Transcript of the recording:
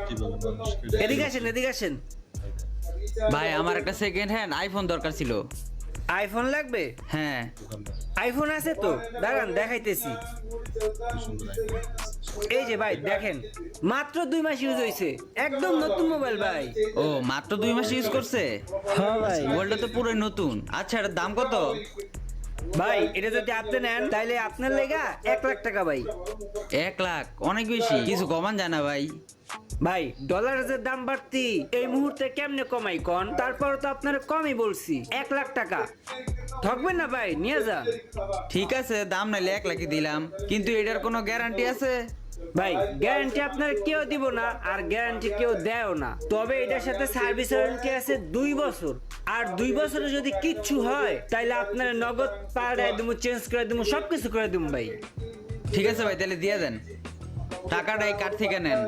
কিভাবে মানুষকে এদিকে আসেন, এদিকে আসেন। ভাই আমার একটা সেকেন্ড হ্যান্ড আইফোন দরকার ছিল। আইফোন লাগবে? হ্যাঁ দোকানদার আইফোন আছে তো, দাঁড়ান দেখাইতেছি। কি সুন্দর আইফোন। এই যে ভাই দেখেন, মাত্র 2 মাস ইউজ হয়েছে, একদম নতুন মোবাইল ভাই। ও মাত্র 2 মাস ইউজ করছে? হ্যাঁ ভাই। মোবাইলটা তো পুরো নতুন। আচ্ছা এটার দাম কত? ভাই এটা যদি আপনি নেন তাহলে আপনার লেগা 1 লাখ টাকা ভাই। 1 লাখ অনেক বেশি, কিছু কমান যায় না ভাই? ভাই ডলারের দাম বাড়তি, এই মুহূর্তে কেমনে কমাই কোন? তারপর তো আপনার কমই বলছি, 1 লাখ টাকা ঠকবেন না ভাই, নিয়ে যান। ঠিক আছে দাম নাইলে 1 লাখই দিলাম, কিন্তু এটার কোনো গ্যারান্টি আছে? ভাই গ্যারান্টি আপনার কেউ দিব না, আর গ্যারান্টি কেউ দেয়ও না। তবে এটার সাথে সার্ভিস ওয়ারেন্টি আছে 2 বছর। আর 2 বছরে যদি কিচ্ছু হয় তাহলে আপনার নগদ পাল্টাই দেবো, চেঞ্জ করে দেবো, সবকিছু করে দেবো ভাই। ঠিক আছে ভাই তাহলে দিয়ে দেন, টাকাটা এই কার্ড থেকে নেন।